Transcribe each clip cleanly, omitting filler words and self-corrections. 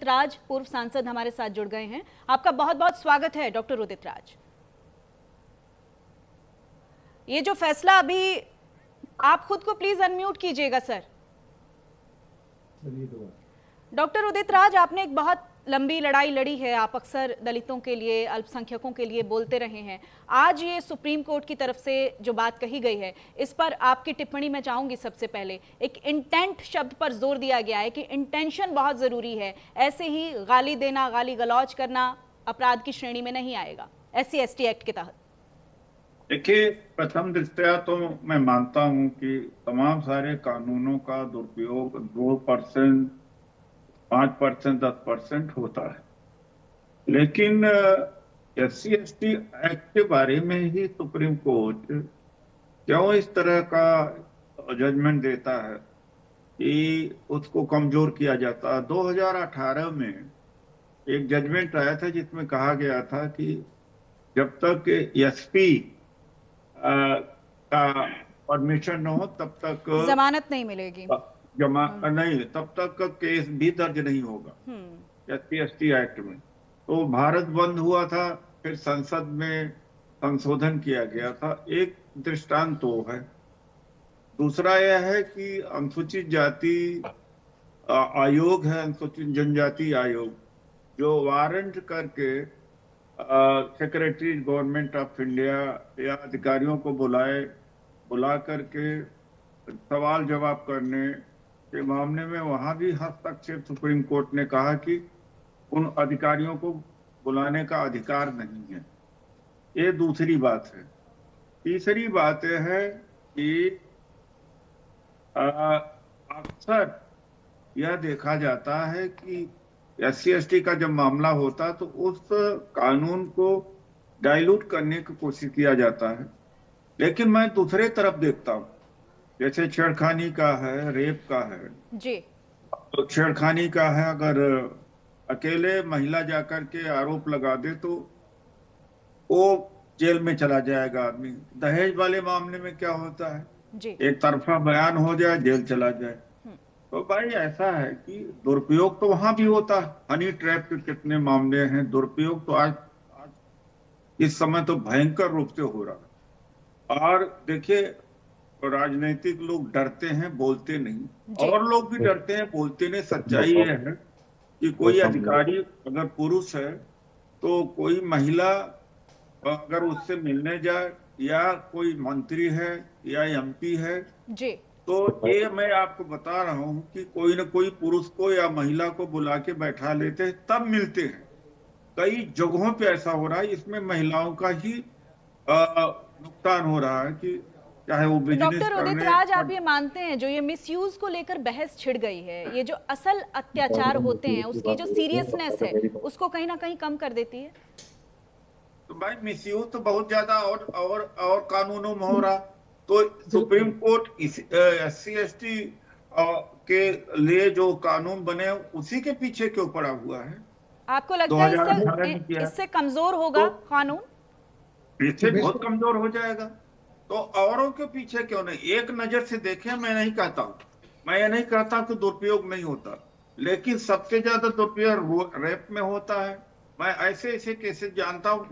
राज, पूर्व सांसद हमारे साथ जुड़ गए हैं। आपका बहुत बहुत स्वागत है डॉक्टर उदित राज। ये जो फैसला अभी, आप खुद को प्लीज अनम्यूट कीजिएगा सर। डॉक्टर उदित राज, आपने एक बहुत लंबी लड़ाई लड़ी है, आप अक्सर दलितों के लिए, अल्पसंख्यकों के लिए बोलते रहे हैं। आज ये सुप्रीम कोर्ट की तरफ से जो बात कही गई है, इस पर आपकी टिप्पणी मैं चाहूंगी। सबसे पहले एक इंटेंट शब्द पर जोर दिया गया है कि इंटेंशन बहुत जरूरी है, ऐसे ही गाली देना, गाली गलौज करना अपराध की श्रेणी में नहीं आएगा SC/ST एक्ट के तहत। देखिए, प्रथम दृष्टया तो मैं मानता हूं कि तमाम सारे कानूनों का दुरुपयोग 2%, 5%, 10% होता है, लेकिन SC/ST एक्ट के बारे में ही सुप्रीम कोर्ट क्यों इस तरह का जजमेंट देता है कि उसको कमजोर किया जाता है। 2018 में एक जजमेंट आया था जिसमें कहा गया था कि जब तक SP का परमिशन न हो तब तक जमानत नहीं मिलेगी, नहीं, तब तक केस भी दर्ज नहीं होगा SC/ST एक्ट में। तो भारत बंद हुआ था, फिर संसद में संशोधन किया गया था। एक दृष्टांत तो है। दूसरा यह है कि अनुसूचित जाति आयोग है, अनुसूचित जनजाति आयोग, जो वारंट करके सेक्रेटरी गवर्नमेंट ऑफ इंडिया या अधिकारियों को बुला करके सवाल जवाब करने के मामले में वहां भी हस्तक्षेप सुप्रीम कोर्ट ने कहा कि उन अधिकारियों को बुलाने का अधिकार नहीं है। ये दूसरी बात है। तीसरी बात यह है कि अक्सर यह देखा जाता है कि SC/ST का जब मामला होता तो उस कानून को डाइल्यूट करने की कोशिश किया जाता है, लेकिन मैं दूसरे तरफ देखता हूँ, जैसे छेड़खानी का है, रेप का है जी। तो छेड़खानी का है, अगर अकेले महिला जाकर के आरोप लगा दे तो वो जेल में चला जाएगा आदमी। दहेज वाले मामले में क्या होता है जी। एक तरफा बयान हो जाए, जेल चला जाए। तो भाई ऐसा है कि दुरुपयोग तो वहां भी होता है। हनी ट्रैप के कितने मामले हैं, दुरुपयोग तो आज इस समय तो भयंकर रूप से हो रहा है। और देखिए, राजनीतिक लोग डरते हैं, बोलते नहीं, और लोग भी डरते हैं, बोलते नहीं। सच्चाई यह है कि कोई अधिकारी अगर पुरुष है तो कोई महिला अगर उससे मिलने जाए, या कोई मंत्री है या MP है जी, तो ये मैं आपको बता रहा हूं कि कोई न कोई पुरुष को या महिला को बुला के बैठा लेते हैं, तब मिलते हैं। कई जगहों पे ऐसा हो रहा है, इसमें महिलाओं का ही नुकसान हो रहा है कि चाहे वो बिजनेस डॉक्टर उदित राज, आप ये मानते हैं जो ये मिसयूज को लेकर बहस छिड़ गई है, ये जो असल अत्याचार होते हैं उसकी जो सीरियसनेस है उसको कहीं ना कहीं कम कर देती है? तो भाई मिसयूज तो बहुत ज्यादा और कानूनों में हो रहा। तो सुप्रीम कोर्ट SC/ST के लिए जो कानून बने उसी के पीछे क्यों पड़ा हुआ है? आपको लगता है 2018 में किया इससे कमजोर होगा तो कानून? इससे बहुत कमजोर हो जाएगा। तो औरों के पीछे क्यों नहीं? एक नजर से देखें, मैं नहीं कहता हूं, मैं ये नहीं कहता कि दुरुपयोग नहीं होता, लेकिन सबसे ज्यादा दुरुपयोग रेप में होता है। मैं ऐसे ऐसे केसेस जानता हूं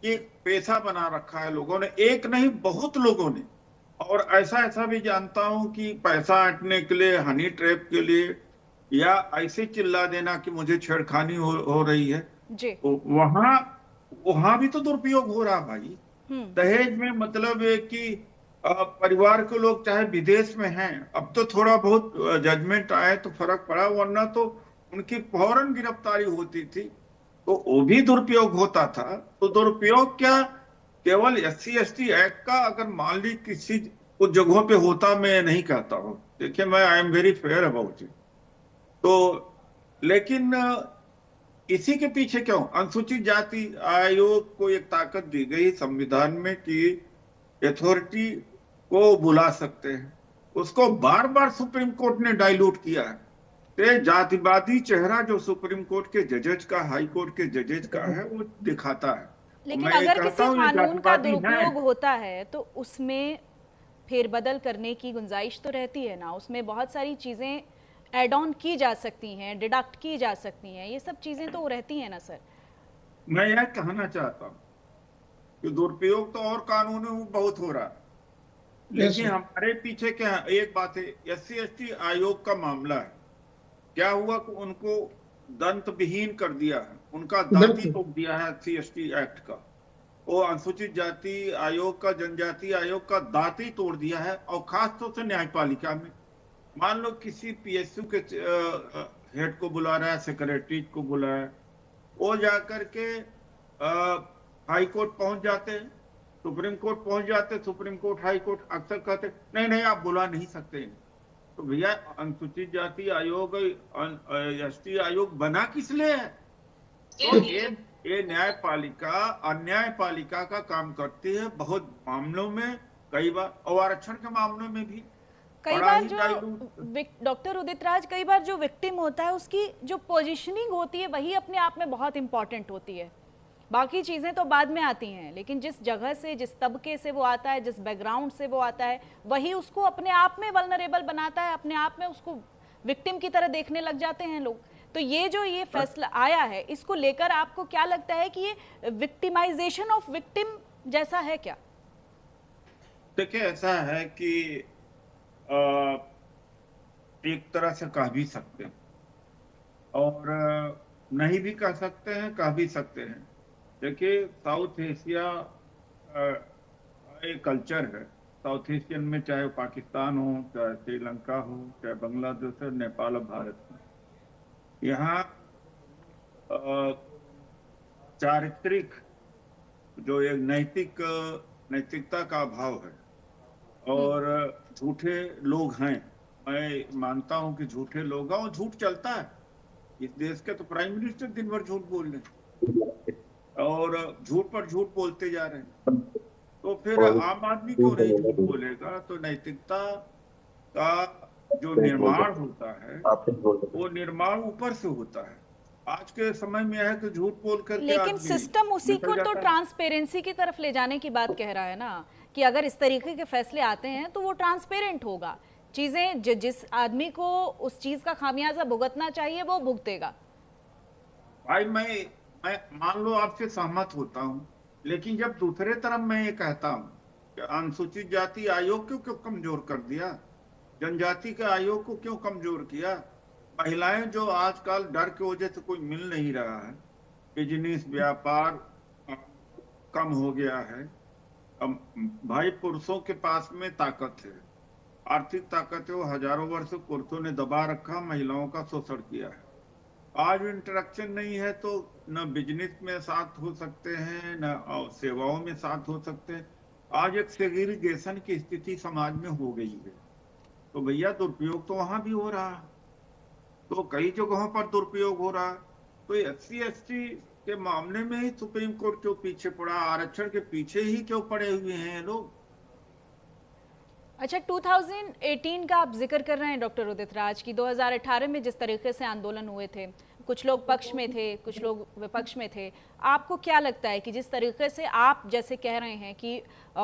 कि पेशा बना रखा है लोगों ने, एक नहीं बहुत लोगों ने। और ऐसा ऐसा भी जानता हूं कि पैसा ऐंठने के लिए, हनी ट्रैप के लिए, या ऐसे चिल्ला देना कि मुझे छेड़खानी हो रही है, जी। तो वहां भी तो दुरुपयोग हो रहा भाई। दहेज में मतलब है कि परिवार के लोग चाहे विदेश में हैं, अब तो थोड़ा बहुत जजमेंट आए तो फर्क पड़ा, वरना तो उनकी फौरन गिरफ्तारी होती थी, तो वो भी दुरुपयोग होता था। तो दुरुपयोग क्या केवल SC/ST एक्ट का अगर मान ली किसी कुछ जगहों पे होता, मैं नहीं कहता हूं। देखिए, मैं I am very fair about it. तो लेकिन इसी के पीछे क्यों? अनुसूचित जाति आयोग को एक ताकत दी गई संविधान में कि अथॉरिटी को बुला सकते हैं, उसको बार बार सुप्रीम कोर्ट ने डाइल्यूट किया है। तो जातिवादी चेहरा जो सुप्रीम कोर्ट के जजेज का, हाई कोर्ट के जजेज का है, वो दिखाता है। लेकिन अगर किसी कानून का दुरुपयोग होता है तो उसमें फेरबदल करने की गुंजाइश तो रहती है ना, उसमें बहुत सारी चीजें एड ऑन की जा सकती हैं, डिडक्ट की जा सकती हैं, ये सब चीजें तो रहती हैं ना सर। मैं यह कहना चाहता हूँ कि दुरुपयोग तो और कानूनों में बहुत हो रहा है, यस लेकिन सर। हमारे पीछे क्या है, एक बात है, SC ST आयोग का मामला है। क्या हुआ कि उनको दंत विहीन कर दिया है, उनका दांती बिल्कुल। तोड़ दिया है SC ST एक्ट का। वो अनुसूचित जाति आयोग का, जनजाति आयोग का दांती तोड़ दिया है। और खास तौर से न्यायपालिका में मान लो किसी PSU के हेड को बुला रहा है, सेक्रेटरी को बुला रहा है, वो जाकर के हाई कोर्ट पहुंच जाते हैं, सुप्रीम कोर्ट पहुंच जाते हैं, सुप्रीम कोर्ट हाई कोर्ट अक्सर कहते नहीं नहीं आप बुला नहीं सकते। तो भैया अनुसूचित जाति आयोग, ST आयोग बना किस लिए है? तो ये न्यायपालिका अन्यायपालिका का काम करती है बहुत मामलों में, कई बार, और आरक्षण के मामलों में भी कई बड़ा बार ही जो डाइल्यूट। डॉक्टर उदित राज, कई बार जो विक्टिम होता है उसकी जो पोजीशनिंग होती है वही अपने आप में बहुत इंपॉर्टेंट होती है। बाकी चीजें तो बाद में आती हैं, लेकिन जिस जगह से, जिस तबके से वो आता है, जिस बैकग्राउंड से वो आता है, वही उसको अपने आप में वल्नरेबल बनाता है, अपने आप में उसको विक्टिम की तरह देखने लग जाते हैं लोग। तो ये जो ये फैसला आया है, इसको लेकर आपको क्या लगता है कि ये विक्टिमाइजेशन ऑफ विक्टिम जैसा है क्या? देखिए ऐसा है कि अ, एक तरह से कह भी सकते हैं और नहीं भी कह सकते हैं, कह भी सकते हैं। देखिए साउथ एशिया एक कल्चर है। साउथ एशियन में चाहे पाकिस्तान हो, चाहे श्रीलंका हो, चाहे बांग्लादेश हो, नेपाल और भारत हो, यहाँ अ, चारित्रिक जो एक नैतिकता का अभाव है और झूठे लोग हैं। मैं मानता हूं कि झूठे लोग हैं और झूठ चलता है। इस देश के तो प्राइम मिनिस्टर दिन भर झूठ बोल रहे हैं और झूठ पर झूठ बोलते जा रहे हैं। तो फिर आम आदमी क्यों नहीं झूठ बोलेगा? तो नैतिकता का जो निर्माण होता है वो निर्माण ऊपर से होता है। आज के समय में है कि झूठ बोल करके लेकिन आदमी सिस्टम उसी निकल को तो जाता है। ट्रांसपेरेंसी की तरफ ले जाने की बात कह रहा है ना, कि अगर इस तरीके के फैसले आते हैं तो वो ट्रांसपेरेंट होगा, चीजें जिस आदमी को उस चीज का खामियाजा भुगतना चाहिए वो भुगतेगा। भाई मैं मान लो आपसे सहमत होता हूं, लेकिन जब दूसरे तरफ मैं ये कहता हूं कि अनुसूचित जाति आयोग को क्यों कमजोर कर दिया, जनजाति के आयोग को क्यों कमजोर किया, महिलाएं जो आजकल डर की वजह से कोई मिल नहीं रहा है, बिजनेस व्यापार कम हो गया है। अब भाई पुरुषों के पास में ताकत है, आर्थिक ताकत है, वो हजारों वर्ष पुरुषों ने दबा रखा, महिलाओं का शोषण किया है। आज इंटरेक्शन नहीं है तो न बिजनेस में साथ हो सकते हैं, न सेवाओं में साथ हो सकते हैं। आज एक सेग्रीगेशन की स्थिति समाज में हो गई है। तो भैया दुरुपयोग तो वहां भी हो रहा है, तो कई जगहों पर दुरुपयोग हो रहा है। तो SC ST के मामले में ही सुप्रीम कोर्ट क्यों पीछे पड़ा, आरक्षण के पीछे ही क्यों पड़े हुए हैं लोग? अच्छा, 2018 का आप जिक्र कर रहे हैं डॉक्टर उदित राज की। 2018 में जिस तरीके से आंदोलन हुए थे, कुछ लोग पक्ष में थे, कुछ लोग विपक्ष में थे, आपको क्या लगता है कि जिस तरीके से आप जैसे कह रहे हैं कि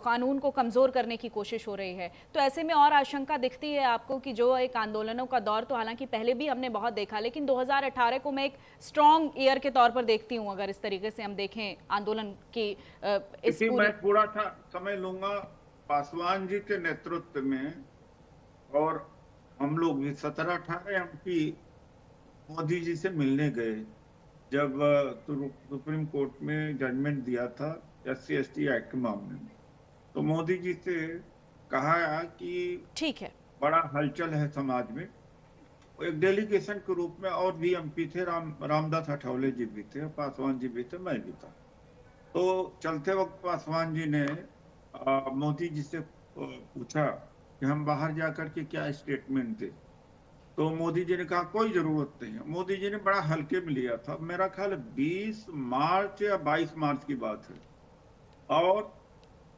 कानून को कमज़ोर करने की कोशिश हो रही है, तो ऐसे में और आशंका दिखती है आपको कि जो एक आंदोलनों का दौर तो हालांकि पहले भी हमने बहुत देखा, लेकिन 2018 को मैं एक स्ट्रॉन्ग ईयर के तौर पर देखती हूँ अगर इस तरीके से हम देखें आंदोलन की इस पूरी। मैं थोड़ा सा समय लूंगा। पासवान जी के नेतृत्व में और हम लोग भी 17-18 MP मोदी जी से मिलने गए जब सुप्रीम कोर्ट में जजमेंट दिया था SC ST एक्ट के मामले में। तो मोदी जी से कहा कि ठीक है, बड़ा हलचल है समाज में। एक डेलीगेशन के रूप में और भी MP थे, रामदास अठावले जी भी थे, पासवान जी भी थे, मैं भी था। तो चलते वक्त पासवान जी ने मोदी जी से पूछा कि हम बाहर जाकर के क्या स्टेटमेंट दें। तो मोदी जी ने कहा कोई जरूरत नहीं है। मोदी जी ने बड़ा हल्के में लिया था, मेरा ख्याल 20 मार्च या 22 मार्च की बात है, और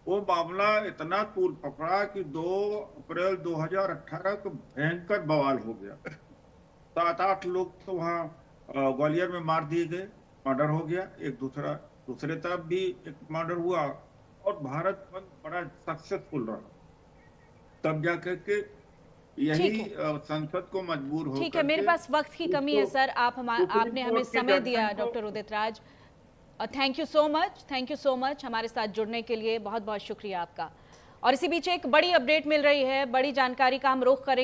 वो मामला इतना तूल पकड़ा कि 2 अप्रैल 2018 को भयंकर बवाल हो गया। 7-8 लोग तो वहां ग्वालियर में मार दिए गए, मर्डर हो गया। दूसरे तरफ भी एक मर्डर हुआ और भारत बंद बड़ा सक्सेसफुल रहा। तब जाकर के यही संसद को मजबूर हो। ठीक है, मेरे पास वक्त की कमी है सर, आपने हमें समय दिया doctor Udit Raj. Thank you so much हमारे साथ जुड़ने के लिए, बहुत बहुत शुक्रिया आपका। और इसी बीच एक बड़ी अपडेट मिल रही है, बड़ी जानकारी का हम रुख करेंगे।